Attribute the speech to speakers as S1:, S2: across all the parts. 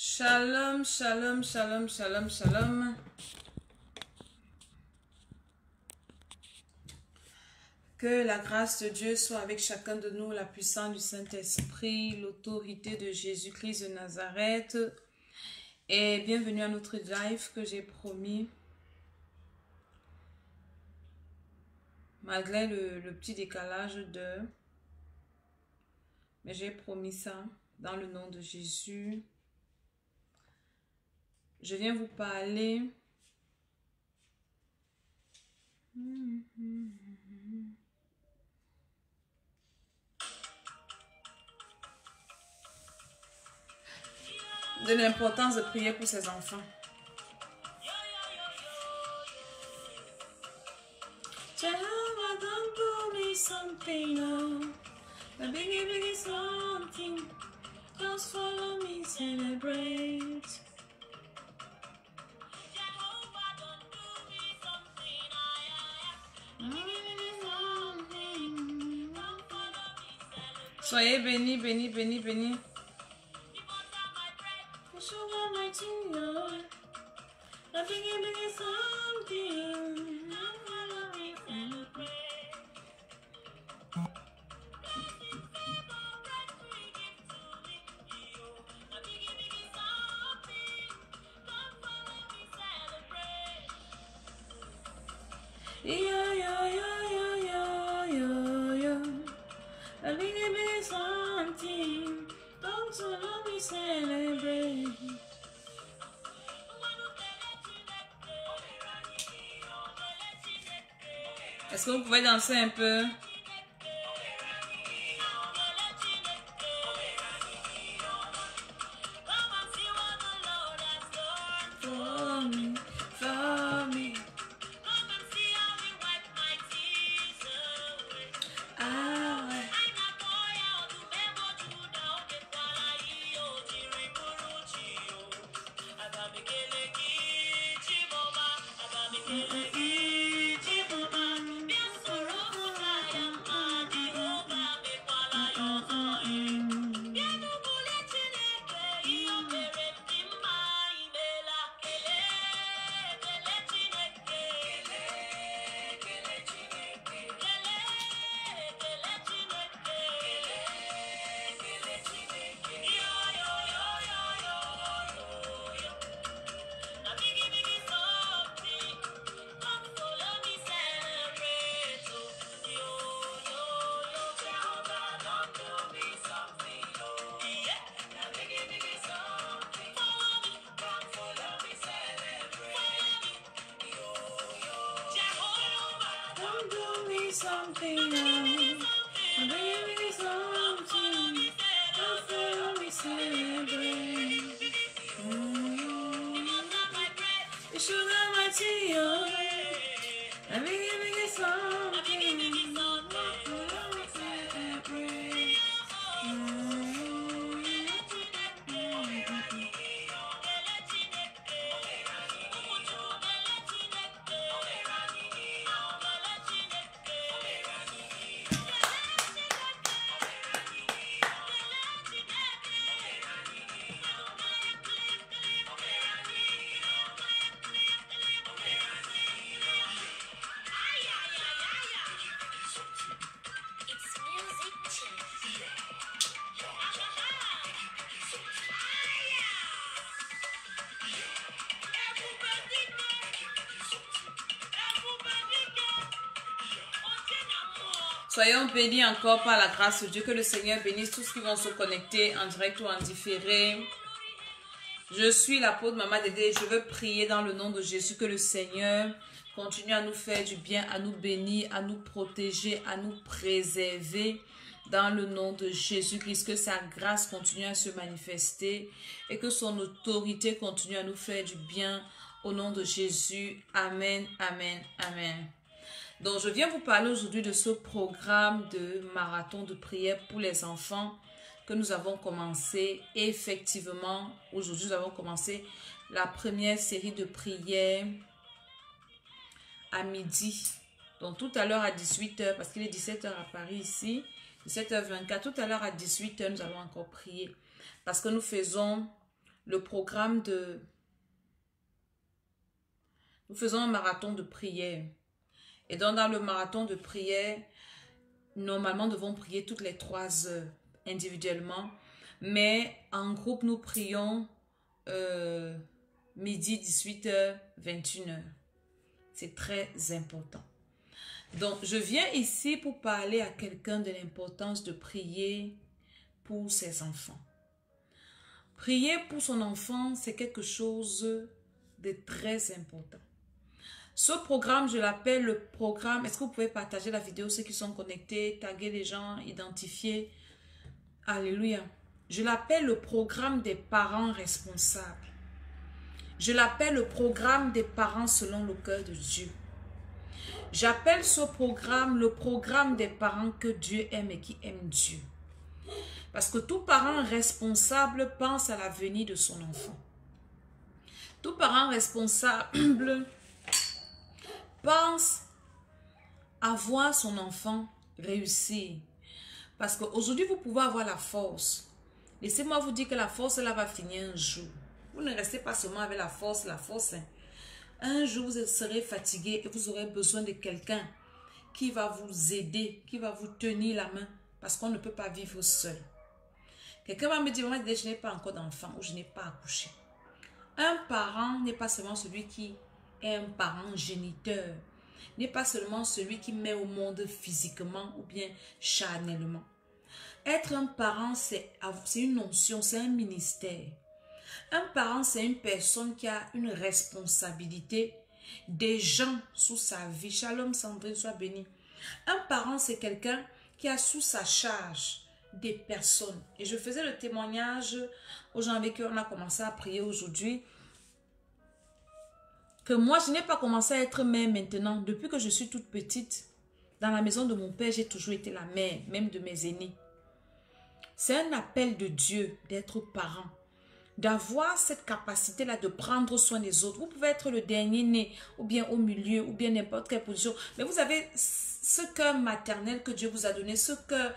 S1: Shalom, shalom, shalom, shalom, shalom. Que la grâce de Dieu soit avec chacun de nous, la puissance du Saint-Esprit, l'autorité de Jésus-Christ de Nazareth. Et bienvenue à notre live que j'ai promis. Malgré le petit décalage d'heure. Mais j'ai promis ça dans le nom de Jésus. Je viens vous parler de l'importance de prier pour ses enfants. Jehovah, don't do me something, no. A biggie something. Just follow me, celebrate. Soyez bénis, bénis, bénis, bénis. Est-ce que vous pouvez danser un peu? Soyons bénis encore par la grâce de Dieu. Que le Seigneur bénisse tous qui vont se connecter en direct ou en différé. Je suis l'apôtre Maman Dédé. Je veux prier dans le nom de Jésus que le Seigneur continue à nous faire du bien, à nous bénir, à nous protéger, à nous préserver dans le nom de Jésus-Christ. Que sa grâce continue à se manifester et que son autorité continue à nous faire du bien au nom de Jésus. Amen, amen, amen. Donc, je viens vous parler aujourd'hui de ce programme de marathon de prière pour les enfants que nous avons commencé. Et effectivement, aujourd'hui, nous avons commencé la première série de prières à midi. Donc, tout à l'heure à 18h, parce qu'il est 17h à Paris ici, 17h24, tout à l'heure à 18h, nous allons encore prier. Parce que nous faisons le programme de... Nous faisons un marathon de prière. Et donc, dans le marathon de prière, normalement, nous devons prier toutes les 3 heures individuellement. Mais en groupe, nous prions midi, 18h, 21h. C'est très important. Donc, je viens ici pour parler à quelqu'un de l'importance de prier pour ses enfants. Prier pour son enfant, c'est quelque chose de très important. Ce programme, je l'appelle le programme... Est-ce que vous pouvez partager la vidéo, ceux qui sont connectés, taguer les gens, identifier? Alléluia. Je l'appelle le programme des parents responsables. Je l'appelle le programme des parents selon le cœur de Dieu. J'appelle ce programme le programme des parents que Dieu aime et qui aiment Dieu. Parce que tout parent responsable pense à l'avenir de son enfant. Tout parent responsable pense à voir son enfant réussir. Parce qu'aujourd'hui, vous pouvez avoir la force. Laissez-moi vous dire que la force, elle va finir un jour. Vous ne restez pas seulement avec la force. Hein. Un jour, vous serez fatigué et vous aurez besoin de quelqu'un qui va vous aider, qui va vous tenir la main. Parce qu'on ne peut pas vivre seul. Quelqu'un va me dire, maman, je n'ai pas encore d'enfant ou je n'ai pas accouché. Un parent n'est pas seulement celui qui est un parent géniteur. N'est pas seulement celui qui met au monde physiquement ou bien charnellement. Être un parent, c'est une notion, c'est un ministère. Un parent, c'est une personne qui a une responsabilité des gens sous sa vie. Shalom, Sandrine, sois bénie. Un parent, c'est quelqu'un qui a sous sa charge des personnes. Et je faisais le témoignage aux gens avec qui on a commencé à prier aujourd'hui. Que moi, je n'ai pas commencé à être mère maintenant. Depuis que je suis toute petite, dans la maison de mon père, j'ai toujours été la mère, même de mes aînés. C'est un appel de Dieu d'être parent. D'avoir cette capacité-là de prendre soin des autres. Vous pouvez être le dernier né, ou bien au milieu, ou bien n'importe quelle position. Mais vous avez ce cœur maternel que Dieu vous a donné. Ce cœur,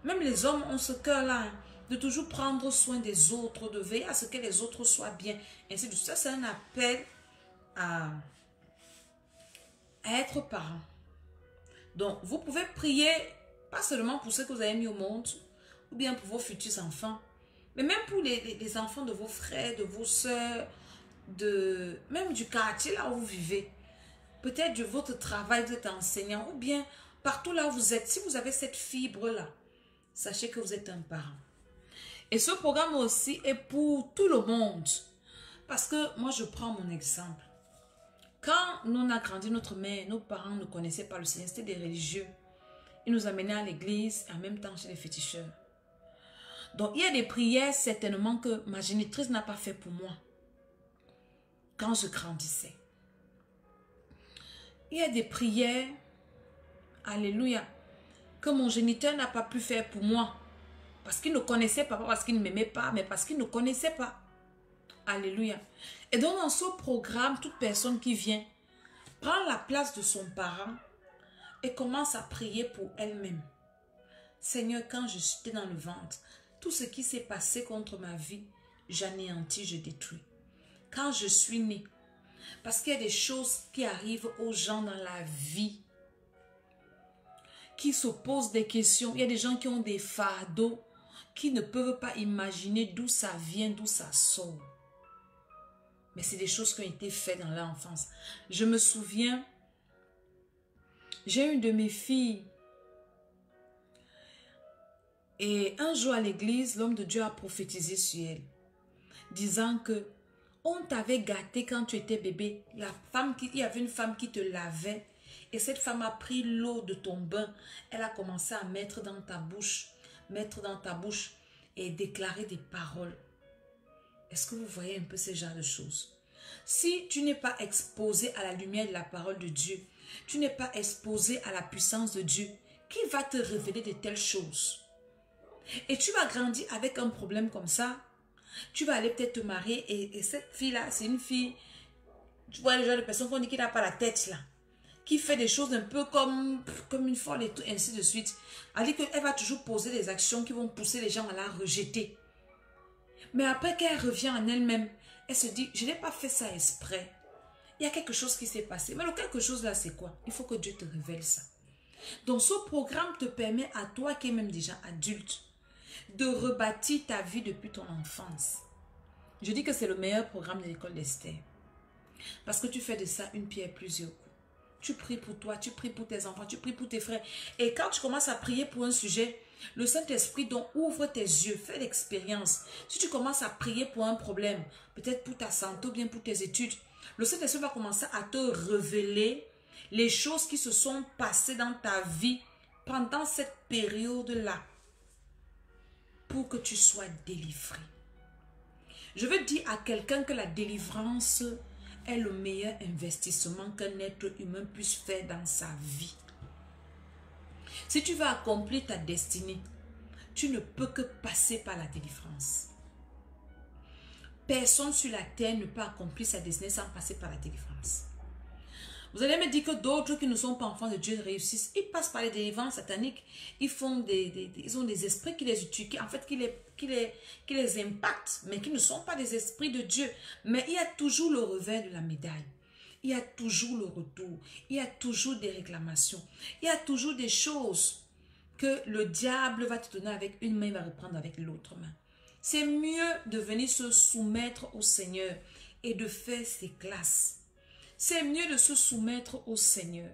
S1: même les hommes ont ce cœur-là, hein, de toujours prendre soin des autres, de veiller à ce que les autres soient bien. Ainsi de suite. Ça, c'est un appel à être parent. Donc, vous pouvez prier, pas seulement pour ceux que vous avez mis au monde, ou bien pour vos futurs enfants, mais même pour les enfants de vos frères, de vos soeurs, même du quartier là où vous vivez. Peut-être de votre travail, vous êtes enseignant, ou bien partout là où vous êtes. Si vous avez cette fibre-là, sachez que vous êtes un parent. Et ce programme aussi est pour tout le monde. Parce que moi, je prends mon exemple. Quand nous on a grandi, notre mère, nos parents ne connaissaient pas le Seigneur, c'était des religieux. Ils nous amenaient à l'église, en même temps chez les féticheurs. Donc, il y a des prières certainement que ma génitrice n'a pas fait pour moi. Quand je grandissais. Il y a des prières, alléluia, que mon géniteur n'a pas pu faire pour moi. Parce qu'il ne connaissait pas, pas parce qu'il ne m'aimait pas, mais parce qu'il ne connaissait pas. Alléluia. Et donc, dans ce programme, toute personne qui vient prend la place de son parent et commence à prier pour elle-même. Seigneur, quand je suis dans le ventre, tout ce qui s'est passé contre ma vie, j'anéantis, je détruis. Quand je suis née, parce qu'il y a des choses qui arrivent aux gens dans la vie, qui se posent des questions. Il y a des gens qui ont des fardeaux, qui ne peuvent pas imaginer d'où ça vient, d'où ça sort. Mais c'est des choses qui ont été faites dans l'enfance. Je me souviens, j'ai une de mes filles. Et un jour à l'église, l'homme de Dieu a prophétisé sur elle. Disant que on t'avait gâté quand tu étais bébé. Il y avait une femme qui te lavait. Et cette femme a pris l'eau de ton bain. Elle a commencé à mettre dans ta bouche. Et déclarer des paroles. Est-ce que vous voyez un peu ce genre de choses? Si tu n'es pas exposé à la lumière de la parole de Dieu, tu n'es pas exposé à la puissance de Dieu, qui va te révéler de telles choses? Et tu vas grandir avec un problème comme ça. Tu vas aller peut-être te marier et cette fille-là, c'est une fille, tu vois le genre de personne qu'on dit qui n'a pas la tête là, qui fait des choses un peu comme une folle et tout, ainsi de suite. Elle dit qu'elle va toujours poser des actions qui vont pousser les gens à la rejeter. Mais après qu'elle revient en elle-même, elle se dit, je n'ai pas fait ça exprès. Il y a quelque chose qui s'est passé. Mais le quelque chose là, c'est quoi? Il faut que Dieu te révèle ça. Donc ce programme te permet à toi qui es même déjà adulte de rebâtir ta vie depuis ton enfance. Je dis que c'est le meilleur programme de l'école d'Esther. Parce que tu fais de ça une pierre plusieurs coups. Tu pries pour toi, tu pries pour tes enfants, tu pries pour tes frères. Et quand tu commences à prier pour un sujet, le Saint-Esprit donc ouvre tes yeux, fais l'expérience. Si tu commences à prier pour un problème, peut-être pour ta santé ou bien pour tes études, le Saint-Esprit va commencer à te révéler les choses qui se sont passées dans ta vie pendant cette période-là pour que tu sois délivré. Je veux dire à quelqu'un que la délivrance est le meilleur investissement qu'un être humain puisse faire dans sa vie. Si tu veux accomplir ta destinée, tu ne peux que passer par la délivrance. Personne sur la terre ne peut accomplir sa destinée sans passer par la délivrance. Vous allez me dire que d'autres qui ne sont pas enfants de Dieu réussissent. Ils passent par les délivrances sataniques. Ils ont des esprits qui les utilisent, en fait, qui les impactent, mais qui ne sont pas des esprits de Dieu. Mais il y a toujours le revers de la médaille. Il y a toujours le retour. Il y a toujours des réclamations. Il y a toujours des choses que le diable va te donner avec une main, il va reprendre avec l'autre main. C'est mieux de venir se soumettre au Seigneur et de faire ses classes. C'est mieux de se soumettre au Seigneur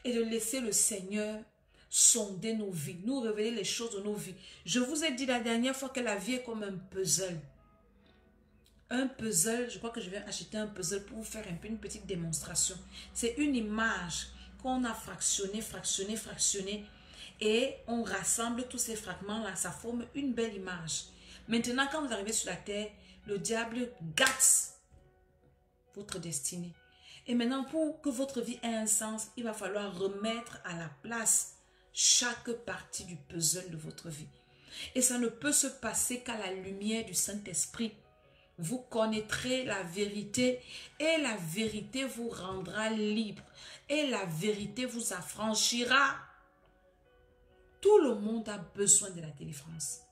S1: et de laisser le Seigneur sonder nos vies, nous révéler les choses de nos vies. Je vous ai dit la dernière fois que la vie est comme un puzzle. Un puzzle, je crois que je vais acheter un puzzle pour vous faire un peu une petite démonstration. C'est une image qu'on a fractionné et on rassemble tous ces fragments-là, ça forme une belle image. Maintenant, quand vous arrivez sur la terre, le diable gâte votre destinée. Et maintenant, pour que votre vie ait un sens, il va falloir remettre à la place chaque partie du puzzle de votre vie. Et ça ne peut se passer qu'à la lumière du Saint-Esprit. Vous connaîtrez la vérité et la vérité vous rendra libre. Et la vérité vous affranchira. Tout le monde a besoin de la délivrance.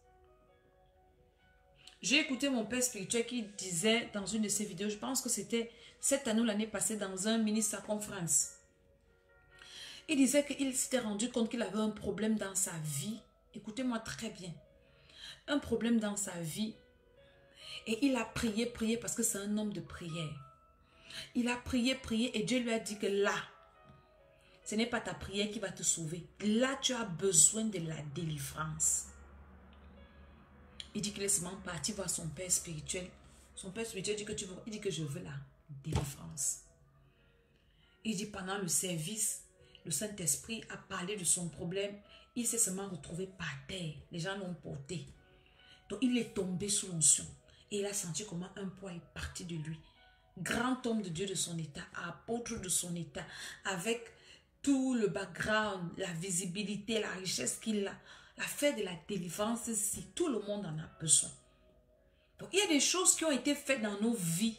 S1: J'ai écouté mon père spirituel qui disait dans une de ses vidéos, je pense que c'était cette année ou l'année passée dans un ministre conférence. Il disait qu'il s'était rendu compte qu'il avait un problème dans sa vie. Écoutez-moi très bien. Un problème dans sa vie. Et il a prié parce que c'est un homme de prière. Il a prié et Dieu lui a dit que là, ce n'est pas ta prière qui va te sauver. Là, tu as besoin de la délivrance. Il dit qu'il est seulement parti voir son père spirituel. Son père spirituel dit que tu veux, il dit que je veux la délivrance. Il dit pendant le service, le Saint-Esprit a parlé de son problème. Il s'est seulement retrouvé par terre. Les gens l'ont porté. Donc il est tombé sous l'onction. Et il a senti comment un poids est parti de lui. Grand homme de Dieu de son état, apôtre de son état, avec tout le background, la visibilité, la richesse qu'il a. L'affaire de la délivrance, si tout le monde en a besoin. Donc, il y a des choses qui ont été faites dans nos vies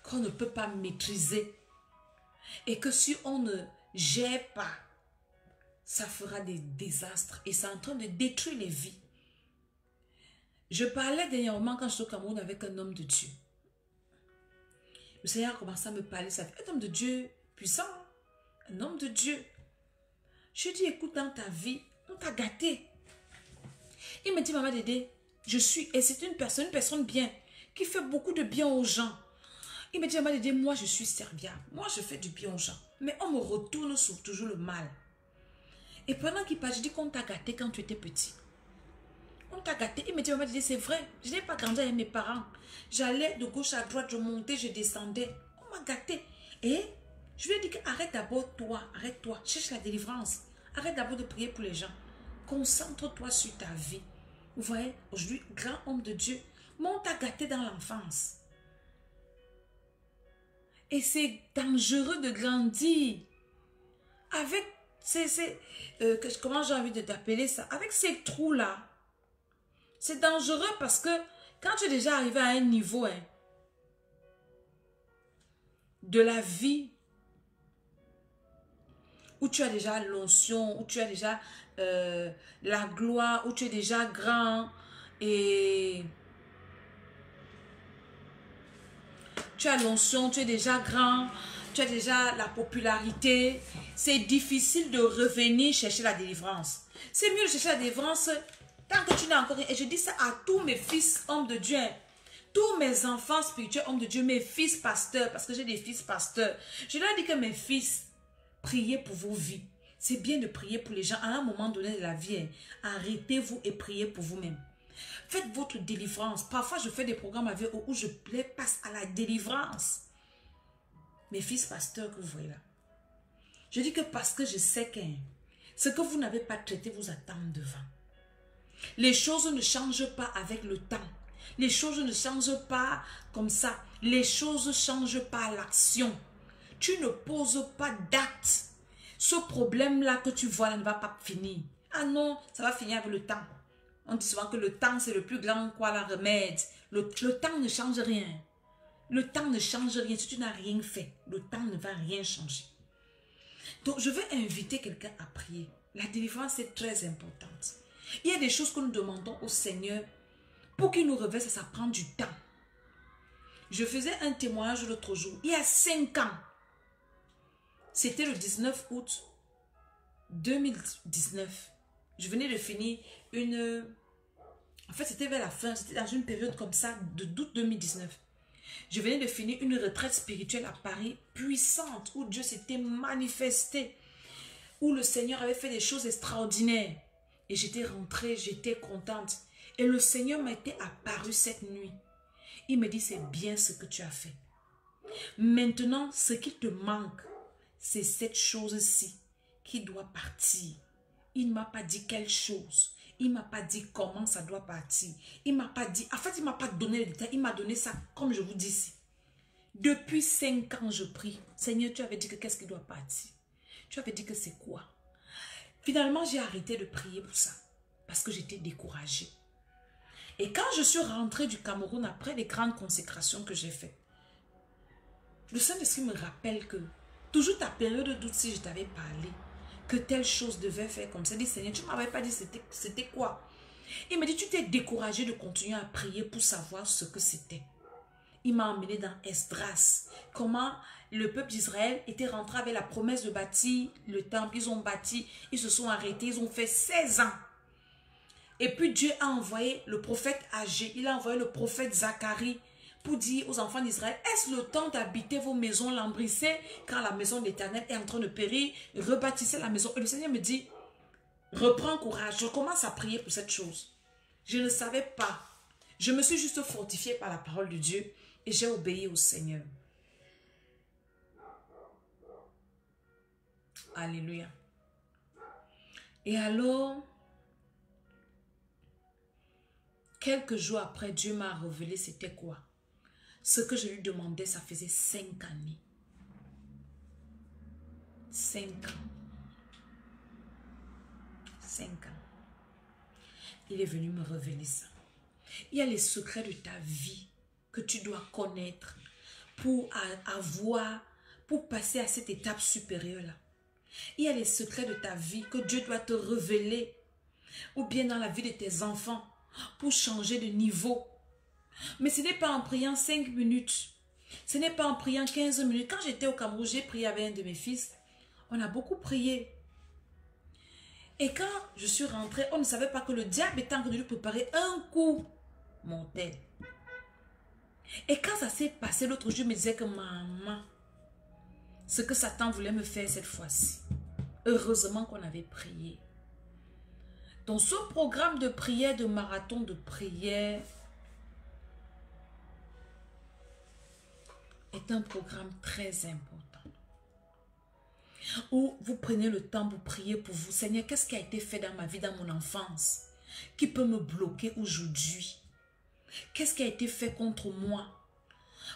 S1: qu'on ne peut pas maîtriser. Et que si on ne gère pas, ça fera des désastres. Et c'est en train de détruire les vies. Je parlais dernièrement quand je suis au Cameroun avec un homme de Dieu. Le Seigneur a commencé à me parler. Ça fait un homme de Dieu puissant. Un homme de Dieu. Je dis, écoute, dans ta vie, on t'a gâté. Il me dit, maman Dédé, je suis, et c'est une personne bien, qui fait beaucoup de bien aux gens. Il me dit, maman Dédé, moi je suis serviable. Moi je fais du bien aux gens. Mais on me retourne sur toujours le mal. Et pendant qu'il parle, je dis qu'on t'a gâté quand tu étais petit. On t'a gâté. Il me dit, maman Dédé, c'est vrai. Je n'ai pas grandi avec mes parents. J'allais de gauche à droite, je montais, je descendais. On m'a gâté. Et je lui ai dit, arrête d'abord toi, arrête-toi, cherche la délivrance. Arrête d'abord de prier pour les gens. Concentre-toi sur ta vie. Vous voyez, aujourd'hui, grand homme de Dieu, mais on t'a gâté dans l'enfance. Et c'est dangereux de grandir avec comment j'ai envie de t'appeler ça, avec ces trous-là. C'est dangereux parce que quand tu es déjà arrivé à un niveau de la vie, où tu as déjà l'onction, où tu as déjà la gloire, où tu es déjà grand, Et tu as l'onction, tu es déjà grand, tu as déjà la popularité. C'est difficile de revenir chercher la délivrance. C'est mieux de chercher la délivrance tant que tu n'as encore rien. Et je dis ça à tous mes fils, hommes de Dieu. Tous mes enfants spirituels, hommes de Dieu, mes fils pasteurs, parce que j'ai des fils pasteurs. Je leur dis que mes fils, priez pour vos vies. C'est bien de prier pour les gens. À un moment donné de la vie, arrêtez-vous et priez pour vous-même. Faites votre délivrance. Parfois, je fais des programmes avec eux où je les passe à la délivrance. Mes fils pasteurs que vous voyez là. Je dis que parce que je sais que ce que vous n'avez pas traité vous attend devant. Les choses ne changent pas avec le temps. Les choses ne changent pas comme ça. Les choses changent par l'action. Tu ne poses pas d'acte. Ce problème-là que tu vois là ne va pas finir. Ah non, ça va finir avec le temps. On dit souvent que le temps c'est le plus grand quoi la remède. Le temps ne change rien. Le temps ne change rien. Si tu n'as rien fait, le temps ne va rien changer. Donc je veux inviter quelqu'un à prier. La délivrance est très importante. Il y a des choses que nous demandons au Seigneur pour qu'il nous révèle, ça prend du temps. Je faisais un témoignage l'autre jour, il y a 5 ans. C'était le 19 août 2019. Je venais de finir une... En fait, c'était vers la fin, c'était dans une période comme ça, d'août 2019. Je venais de finir une retraite spirituelle à Paris, puissante, où Dieu s'était manifesté, où le Seigneur avait fait des choses extraordinaires. Et j'étais rentrée, j'étais contente. Et le Seigneur m'a été apparu cette nuit. Il me dit, c'est bien ce que tu as fait. Maintenant, ce qui te manque, c'est cette chose-ci qui doit partir. Il ne m'a pas dit quelle chose. Il ne m'a pas dit comment ça doit partir. Il ne m'a pas dit... En fait, il ne m'a pas donné les détails. Il m'a donné ça comme je vous dis ici. Depuis 5 ans, je prie. Seigneur, tu avais dit que qu'est-ce qui doit partir? Tu avais dit que c'est quoi? Finalement, j'ai arrêté de prier pour ça. Parce que j'étais découragée. Et quand je suis rentrée du Cameroun après les grandes consécrations que j'ai faites, le Saint-Esprit me rappelle que toujours ta période de doute, si je t'avais parlé, que telle chose devait faire comme ça, dit Seigneur, tu ne m'avais pas dit c'était quoi? Il me dit, tu t'es découragé de continuer à prier pour savoir ce que c'était. Il m'a emmené dans Esdras, comment le peuple d'Israël était rentré avec la promesse de bâtir le temple. Ils ont bâti, ils se sont arrêtés, ils ont fait 16 ans. Et puis Dieu a envoyé le prophète Agé, il a envoyé le prophète Zacharie pour dire aux enfants d'Israël, est-ce le temps d'habiter vos maisons, lambrissées, car la maison de l'Éternel est en train de périr, rebâtissez la maison. Et le Seigneur me dit, reprends courage, je commence à prier pour cette chose. Je ne savais pas. Je me suis juste fortifiée par la parole de Dieu et j'ai obéi au Seigneur. Alléluia. Et alors, quelques jours après, Dieu m'a révélé c'était quoi. Ce que je lui demandais, ça faisait 5 années. 5 ans. 5 ans. Il est venu me révéler ça. Il y a les secrets de ta vie que tu dois connaître pour avoir, pour passer à cette étape supérieure-là. Il y a les secrets de ta vie que Dieu doit te révéler, ou bien dans la vie de tes enfants, pour changer de niveau. Mais ce n'est pas en priant 5 minutes. Ce n'est pas en priant 15 minutes. Quand j'étais au Cameroun, j'ai prié avec un de mes fils. On a beaucoup prié. Et quand je suis rentrée, on ne savait pas que le diable était en train de lui préparer un coup mortel. Et quand ça s'est passé l'autre jour, je me disais que maman, ce que Satan voulait me faire cette fois-ci, heureusement qu'on avait prié. Donc ce programme de prière, de marathon de prière, est un programme très important. Où vous prenez le temps pour prier pour vous. Seigneur, qu'est-ce qui a été fait dans ma vie, dans mon enfance, qui peut me bloquer aujourd'hui? Qu'est-ce qui a été fait contre moi?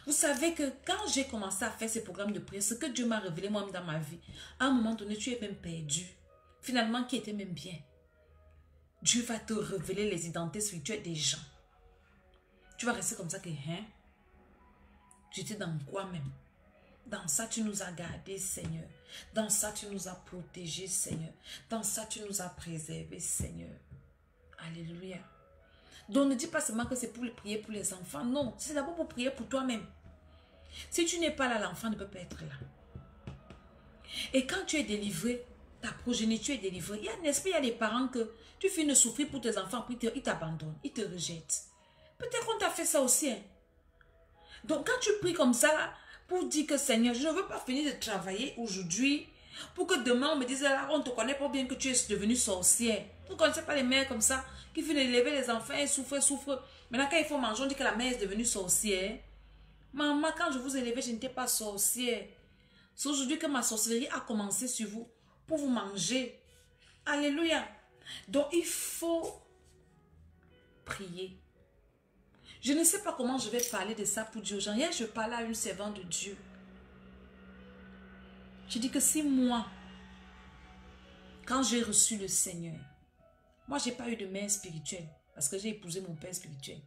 S1: Vous savez que quand j'ai commencé à faire ces programmes de prière, ce que Dieu m'a révélé moi-même dans ma vie, à un moment donné, tu es même perdu. Finalement, qui était même bien? Dieu va te révéler les identités spirituelles des gens. Tu vas rester comme ça que, hein? J'étais dans quoi même? Dans ça, tu nous as gardés, Seigneur. Dans ça, tu nous as protégés, Seigneur. Dans ça, tu nous as préservés, Seigneur. Alléluia. Donc ne dis pas seulement que c'est pour prier pour les enfants. Non, c'est d'abord pour prier pour toi-même. Si tu n'es pas là, l'enfant ne peut pas être là. Et quand tu es délivré, ta progéniture est délivrée. N'est-ce pas, il y a des parents que tu finis de souffrir pour tes enfants, puis ils t'abandonnent, ils te rejettent. Peut-être qu'on t'a fait ça aussi. Hein. Donc quand tu pries comme ça, pour dire que Seigneur, je ne veux pas finir de travailler aujourd'hui, pour que demain on me dise, là, on ne te connaît pas bien que tu es devenue sorcière. Vous ne connaissez pas les mères comme ça, qui finissent d'élever les enfants et souffrent. Maintenant quand il faut manger, on dit que la mère est devenue sorcière. Maman, quand je vous élevais, je n'étais pas sorcière. C'est aujourd'hui que ma sorcellerie a commencé sur vous, pour vous manger. Alléluia. Donc il faut prier. Je ne sais pas comment je vais parler de ça pour dire aux gens. Hier, je parlais à une servante de Dieu. Je dis que si moi, quand j'ai reçu le Seigneur, moi, je n'ai pas eu de mère spirituelle parce que j'ai épousé mon père spirituel.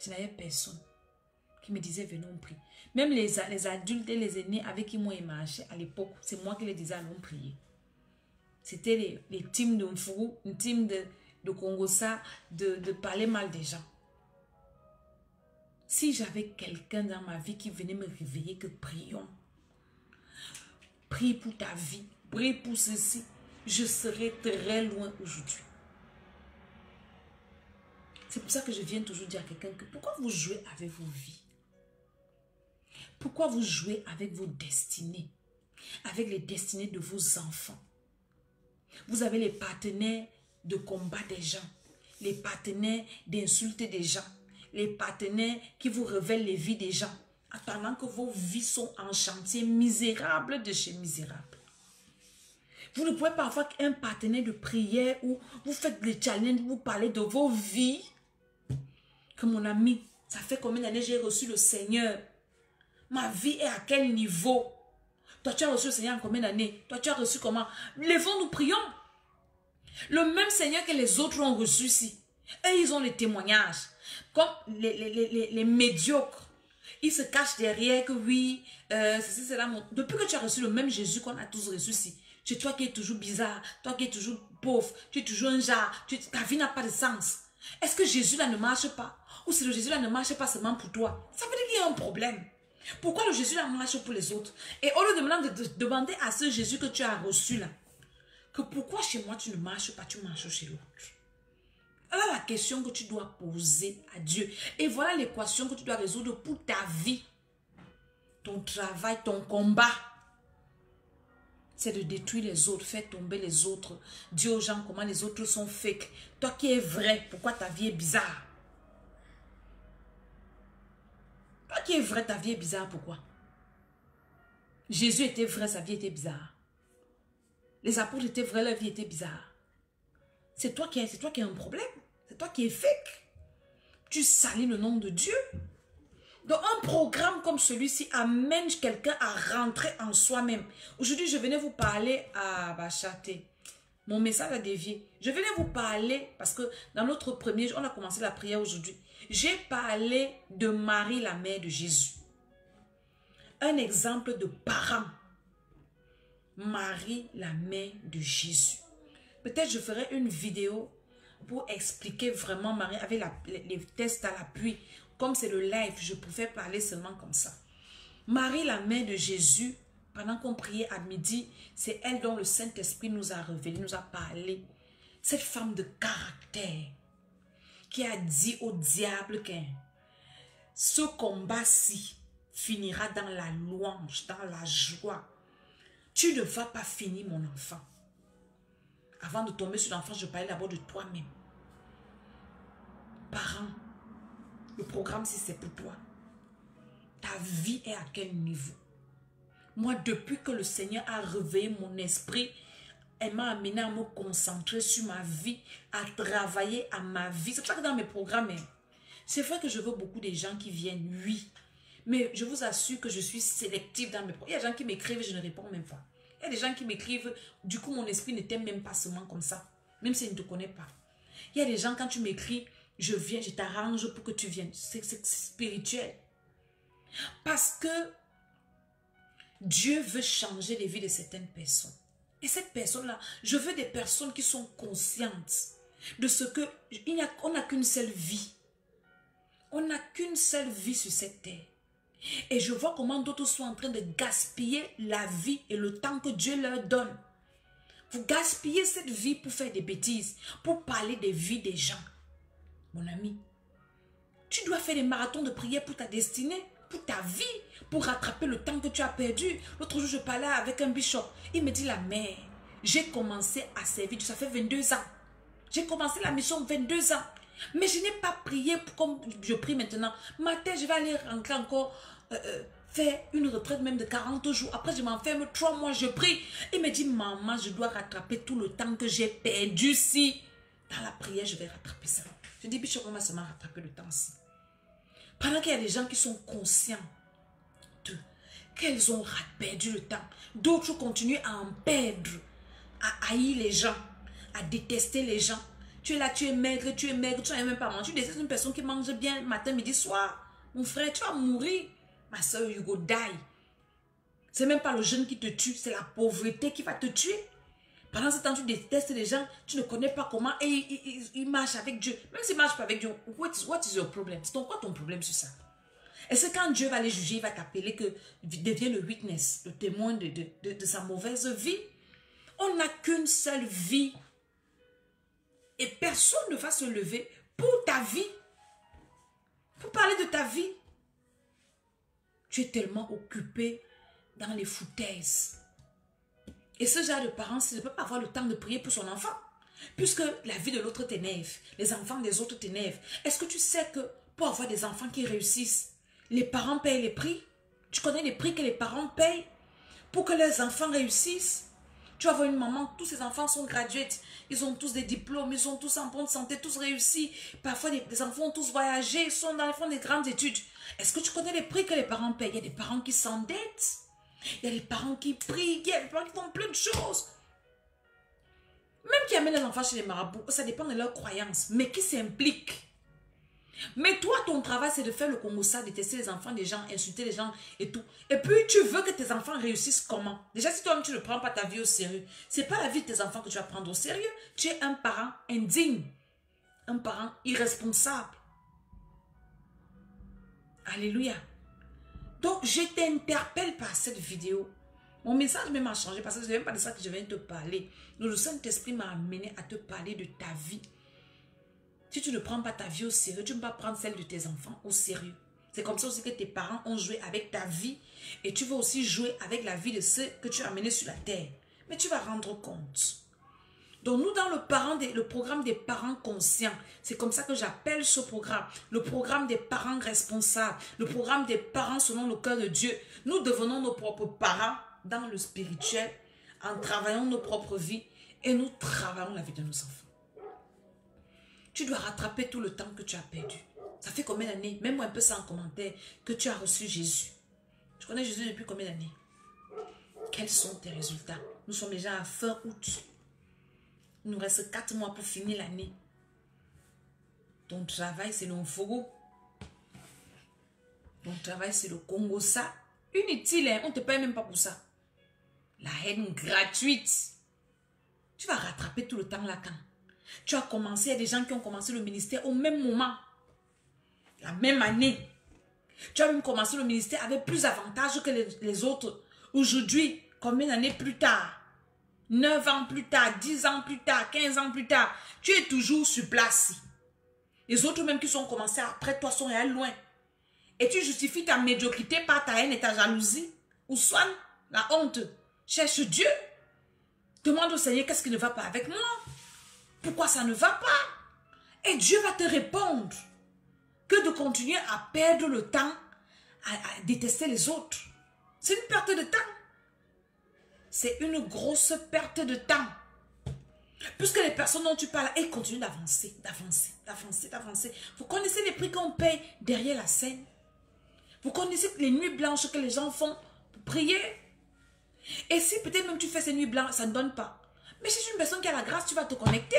S1: Je n'avais personne qui me disait venons prier. Même les adultes et les aînés avec qui moi, ils marchaient à l'époque, c'est moi qui les disais allons prier. C'était les teams de Mfourou, une team de Congossa, de parler mal des gens. Si j'avais quelqu'un dans ma vie qui venait me réveiller que prions, prie pour ta vie, prie pour ceci, je serais très loin aujourd'hui. C'est pour ça que je viens toujours dire à quelqu'un que pourquoi vous jouez avec vos vies? Pourquoi vous jouez avec vos destinées? Avec les destinées de vos enfants? Vous avez les partenaires de combat des gens, les partenaires d'insulter des gens, les partenaires qui vous révèlent les vies des gens, pendant que vos vies sont en chantier misérable de chez misérable. Vous ne pouvez pas avoir un partenaire de prière où vous faites des challenges, vous parlez de vos vies. Que mon ami, ça fait combien d'années j'ai reçu le Seigneur? Ma vie est à quel niveau? Toi, tu as reçu le Seigneur en combien d'années? Toi, tu as reçu comment? Lèvons, nous prions. Le même Seigneur que les autres ont reçu ici. Et ils ont les témoignages. Comme les médiocres. Ils se cachent derrière que oui, c'est là. Depuis que tu as reçu le même Jésus qu'on a tous reçu ici, c'est toi qui es toujours bizarre, toi qui es toujours pauvre, tu es toujours un genre, ta vie n'a pas de sens. Est-ce que Jésus là ne marche pas? Ou si le Jésus là ne marche pas seulement pour toi? Ça veut dire qu'il y a un problème. Pourquoi le Jésus là marche pour les autres? Et au lieu de demander à ce Jésus que tu as reçu là, que pourquoi chez moi tu ne marches pas, tu marches chez l'autre. Voilà la question que tu dois poser à Dieu. Et voilà l'équation que tu dois résoudre pour ta vie. Ton travail, ton combat. C'est de détruire les autres, faire tomber les autres. Dis aux gens comment les autres sont fake. Toi qui es vrai, pourquoi ta vie est bizarre? Toi qui es vrai, ta vie est bizarre, pourquoi? Jésus était vrai, sa vie était bizarre. Les apôtres étaient vrais, leur vie était bizarre. C'est toi qui as un problème. C'est toi qui es fake. Tu salis le nom de Dieu. Donc un programme comme celui-ci amène quelqu'un à rentrer en soi-même. Aujourd'hui, je venais vous parler à Bachaté. Mon message a dévié. Je venais vous parler parce que dans notre premier jour, on a commencé la prière aujourd'hui. J'ai parlé de Marie, la mère de Jésus. Un exemple de parent. Marie, la mère de Jésus. Peut-être je ferai une vidéo pour expliquer vraiment Marie avec les tests à l'appui. Comme c'est le live, je préfère parler seulement comme ça. Marie, la mère de Jésus, pendant qu'on priait à midi, c'est elle dont le Saint-Esprit nous a révélé, nous a parlé. Cette femme de caractère qui a dit au diable que ce combat-ci finira dans la louange, dans la joie. Tu ne vas pas finir, mon enfant. Avant de tomber sur l'enfant, je parlais d'abord de toi-même. Parents, le programme, si c'est pour toi, ta vie est à quel niveau? Moi, depuis que le Seigneur a réveillé mon esprit, elle m'a amené à me concentrer sur ma vie, à travailler à ma vie. C'est pour ça que dans mes programmes, c'est vrai que je veux beaucoup de gens qui viennent, oui. Mais je vous assure que je suis sélective dans mes programmes. Il y a des gens qui m'écrivent et je ne réponds même pas. Il y a des gens qui m'écrivent, du coup mon esprit ne t'aime même pas seulement comme ça. Même s'il ne te connaît pas. Il y a des gens, quand tu m'écris, je viens, je t'arrange pour que tu viennes. C'est spirituel. Parce que Dieu veut changer les vies de certaines personnes. Et cette personne-là, je veux des personnes qui sont conscientes. de ce que on n'a qu'une seule vie. On n'a qu'une seule vie sur cette terre. Et je vois comment d'autres sont en train de gaspiller la vie et le temps que Dieu leur donne. Vous gaspillez cette vie pour faire des bêtises, pour parler des vies des gens. Mon ami, tu dois faire des marathons de prière pour ta destinée, pour ta vie, pour rattraper le temps que tu as perdu. L'autre jour, je parlais avec un bishop. Il me dit, la mère, j'ai commencé à servir, ça fait 22 ans. J'ai commencé la mission 22 ans. Mais je n'ai pas prié comme je prie maintenant. Matin, je vais aller rentrer encore, faire une retraite même de 40 jours. Après, je m'enferme 3 mois, je prie. Il me dit, maman, je dois rattraper tout le temps que j'ai perdu. Si dans la prière, je vais rattraper ça. Je dis, bishop, comment ça m'a rattrapé le temps si? Pendant qu'il y a des gens qui sont conscients qu'elles ont perdu le temps. D'autres continuent à en perdre, à haïr les gens, à détester les gens. Tu es là, tu es maigre, tu n'as même pas mangé. Tu détestes une personne qui mange bien matin, midi, soir. Mon frère, tu vas mourir. Ma soeur, you go die. C'est même pas le jeûne qui te tue, c'est la pauvreté qui va te tuer. Pendant ce temps, tu détestes les gens, tu ne connais pas comment et ils marchent avec Dieu. Même s'ils ne marchent pas avec Dieu, what is your problem? C'est quoi ton problème sur ça? Est-ce que quand Dieu va les juger, il va t'appeler que deviens le witness, le témoin de sa mauvaise vie? On n'a qu'une seule vie. Et personne ne va se lever pour ta vie. Pour parler de ta vie. Tu es tellement occupé dans les foutaises. Et ce genre de parents, ne peut pas avoir le temps de prier pour son enfant. Puisque la vie de l'autre t'énerve. Les enfants des autres t'énervent. Est-ce que tu sais que pour avoir des enfants qui réussissent, les parents payent les prix? Tu connais les prix que les parents payent pour que leurs enfants réussissent? Tu vas voir une maman, tous ses enfants sont graduates. Ils ont tous des diplômes, ils sont tous en bonne santé, tous réussis. Parfois, les enfants ont tous voyagé, ils font des grandes études. Est-ce que tu connais les prix que les parents payent? Il y a des parents qui s'endettent. Il y a des parents qui prient. Il y a des parents qui font plein de choses. Même qui amènent les enfants chez les marabouts, ça dépend de leurs croyances. Mais qui s'impliquent. Mais toi, ton travail, c'est de faire le Congo-ça, détester les enfants des gens, insulter les gens et tout. Et puis, tu veux que tes enfants réussissent comment? Déjà, si toi-même, tu ne prends pas ta vie au sérieux, c'est pas la vie de tes enfants que tu vas prendre au sérieux. Tu es un parent indigne. Un parent irresponsable. Alléluia. Donc, je t'interpelle par cette vidéo. Mon message même a changé parce que ce n'est même pas de ça que je viens te parler. Le Saint-Esprit m'a amené à te parler de ta vie. Si tu ne prends pas ta vie au sérieux, tu ne peux pas prendre celle de tes enfants au sérieux. C'est comme ça aussi que tes parents ont joué avec ta vie et tu vas aussi jouer avec la vie de ceux que tu as amenés sur la terre. Mais tu vas rendre compte. Donc nous, dans le programme des parents conscients, c'est comme ça que j'appelle ce programme, le programme des parents responsables, le programme des parents selon le cœur de Dieu. Nous devenons nos propres parents dans le spirituel, en travaillant nos propres vies et nous travaillons la vie de nos enfants. Tu dois rattraper tout le temps que tu as perdu. Ça fait combien d'années, même moi un peu ça en commentaire, que tu as reçu Jésus? Tu connais Jésus depuis combien d'années? Quels sont tes résultats? Nous sommes déjà à fin août. Il nous reste 4 mois pour finir l'année. Ton travail, c'est le Mfogo. Ton travail, c'est le Congo. Ça, inutile, hein? On ne te paye même pas pour ça. La haine gratuite. Tu vas rattraper tout le temps là quand? Tu as commencé, il y a des gens qui ont commencé le ministère au même moment. La même année. Tu as même commencé le ministère avec plus d'avantages que les autres. Aujourd'hui, combien d'années plus tard? 9 ans plus tard, 10 ans plus tard, 15 ans plus tard, tu es toujours sur place. Les autres même qui sont commencés après toi sont allés loin. Et tu justifies ta médiocrité par ta haine et ta jalousie. Ou soit la honte. Cherche Dieu. Demande au Seigneur qu'est-ce qui ne va pas avec moi. Pourquoi ça ne va pas? Et Dieu va te répondre. Que de continuer à perdre le temps, à détester les autres. C'est une perte de temps. C'est une grosse perte de temps. Puisque les personnes dont tu parles, elles continuent d'avancer, d'avancer. Vous connaissez les prix qu'on paye derrière la scène? Vous connaissez les nuits blanches que les gens font pour prier? Et si peut-être même tu fais ces nuits blanches, ça ne donne pas. Mais si tu es une personne qui a la grâce, tu vas te connecter.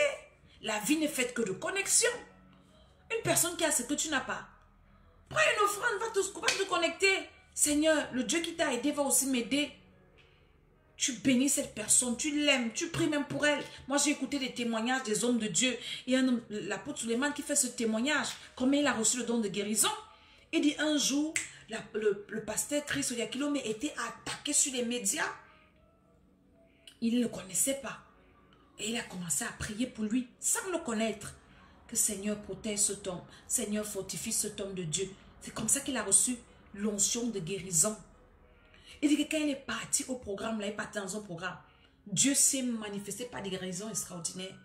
S1: La vie n'est faite que de connexion. Une personne qui a ce que tu n'as pas. Prends une offrande, va te connecter. Seigneur, le Dieu qui t'a aidé va aussi m'aider. Tu bénis cette personne, tu l'aimes, tu pries même pour elle. Moi, j'ai écouté des témoignages des hommes de Dieu. Il y a l'apôtre Suleiman qui fait ce témoignage. Comment il a reçu le don de guérison. Il dit un jour, le pasteur Chris Oyakilome était attaqué sur les médias. Il ne le connaissait pas. Et il a commencé à prier pour lui, sans le connaître. Que Seigneur protège cet homme. Seigneur fortifie cet homme de Dieu. C'est comme ça qu'il a reçu l'onction de guérison. Il dit que quand il est parti au programme, là, il est parti dans un programme, Dieu s'est manifesté par des guérisons extraordinaires.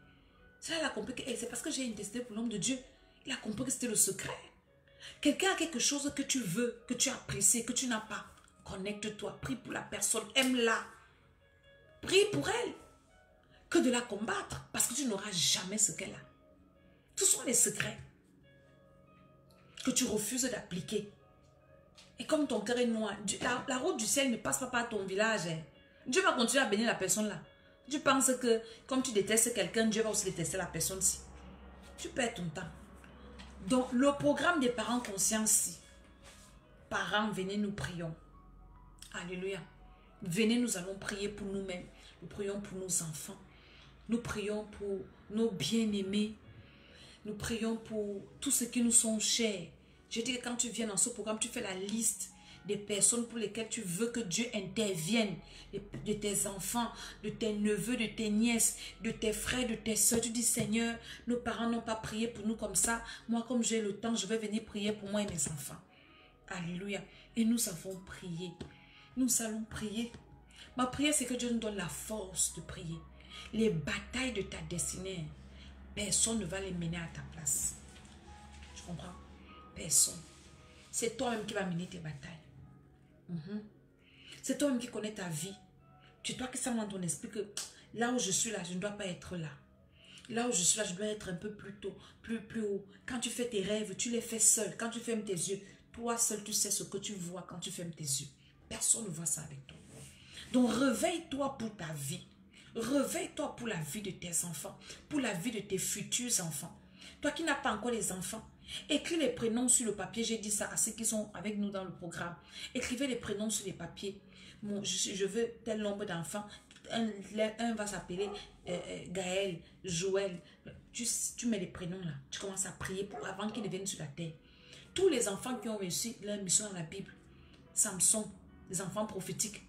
S1: Ça, il a compris que c'est parce que j'ai intesté pour l'homme de Dieu. Il a compris que c'était le secret. Quelqu'un a quelque chose que tu veux, que tu apprécies, que tu n'as pas. Connecte-toi, prie pour la personne, aime-la. Prie pour elle. Que de la combattre, parce que tu n'auras jamais ce qu'elle a. Ce sont les secrets que tu refuses d'appliquer. Et comme ton cœur est noir, la route du ciel ne passe pas par ton village. Hein. Dieu va continuer à bénir la personne là. Tu penses que comme tu détestes quelqu'un, Dieu va aussi détester la personne-ci. Tu perds ton temps. Donc, le programme des parents conscients, si. Parents, venez, nous prions. Alléluia. Venez, nous allons prier pour nous-mêmes. Nous prions pour nos enfants. Nous prions pour nos bien-aimés. Nous prions pour tous ceux qui nous sont chers. Je dis que quand tu viens dans ce programme, tu fais la liste des personnes pour lesquelles tu veux que Dieu intervienne. De tes enfants, de tes neveux, de tes nièces, de tes frères, de tes soeurs. Tu dis, Seigneur, nos parents n'ont pas prié pour nous comme ça. Moi, comme j'ai le temps, je vais venir prier pour moi et mes enfants. Alléluia. Et nous avons prié. Nous allons prier. Ma prière, c'est que Dieu nous donne la force de prier. Les batailles de ta destinée, personne ne va les mener à ta place. Tu comprends? Personne. C'est toi-même qui va mener tes batailles. C'est toi-même qui connais ta vie. Tu dois que ça dans ton esprit que là où je suis là, je ne dois pas être là. Là où je suis là, je dois être un peu plus tôt, plus haut. Quand tu fais tes rêves, tu les fais seul. Quand tu fermes tes yeux, toi seul, tu sais ce que tu vois quand tu fermes tes yeux. Personne ne voit ça avec toi. Donc réveille-toi pour ta vie. Réveille-toi pour la vie de tes enfants, pour la vie de tes futurs enfants. Toi qui n'as pas encore les enfants, écris les prénoms sur le papier. J'ai dit ça à ceux qui sont avec nous dans le programme. Écrivez les prénoms sur les papiers. Bon, je veux tel nombre d'enfants. Un va s'appeler Gaël, Joël. Tu mets les prénoms là. Tu commences à prier avant qu'ils ne viennent sur la terre. Tous les enfants qui ont réussi leur mission dans la Bible, Samson, les enfants prophétiques,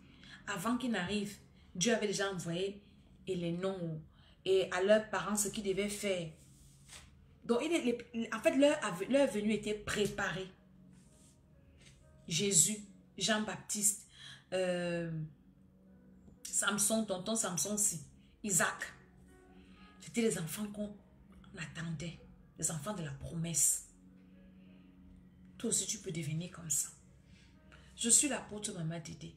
S1: avant qu'ils n'arrivent, Dieu avait déjà envoyé et les noms et à leurs parents ce qu'ils devaient faire. Donc, en fait, leur venue était préparée. Jésus, Jean-Baptiste, Samson, tonton Samson aussi, Isaac. C'était les enfants qu'on attendait, les enfants de la promesse. Toi aussi, tu peux devenir comme ça. Je suis l'apôtre Maman Dédé.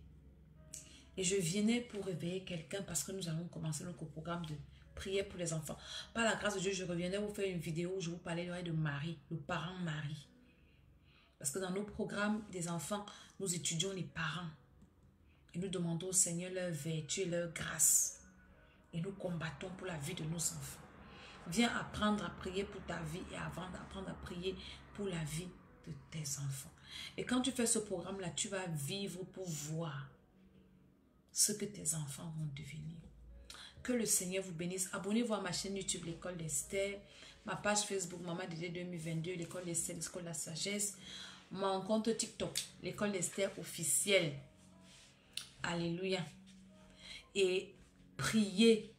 S1: Et je venais pour réveiller quelqu'un parce que nous allons commencer notre programme de prière pour les enfants. Par la grâce de Dieu, je reviendrai vous faire une vidéo où je vous parlerai de Marie, le parent Marie. Parce que dans nos programmes des enfants, nous étudions les parents. Et nous demandons au Seigneur leur vertu et leur grâce. Et nous combattons pour la vie de nos enfants. Viens apprendre à prier pour ta vie et avant d'apprendre à prier pour la vie de tes enfants. Et quand tu fais ce programme-là, tu vas vivre pour voir ce que tes enfants vont devenir. Que le Seigneur vous bénisse. Abonnez-vous à ma chaîne YouTube, l'École d'Esther, ma page Facebook, Maman Dédé 2022, l'École d'Esther, l'École de la Sagesse, mon compte TikTok, l'École d'Esther officielle. Alléluia. Et priez,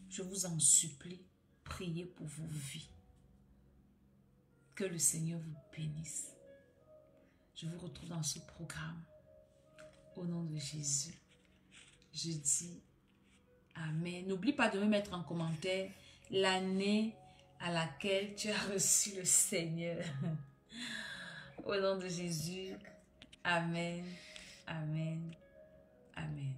S1: je vous en supplie, priez pour vos vies. Que le Seigneur vous bénisse. Je vous retrouve dans ce programme. Au nom de Jésus, je dis Amen. N'oublie pas de me mettre en commentaire l'année à laquelle tu as reçu le Seigneur. Au nom de Jésus, Amen, Amen, Amen.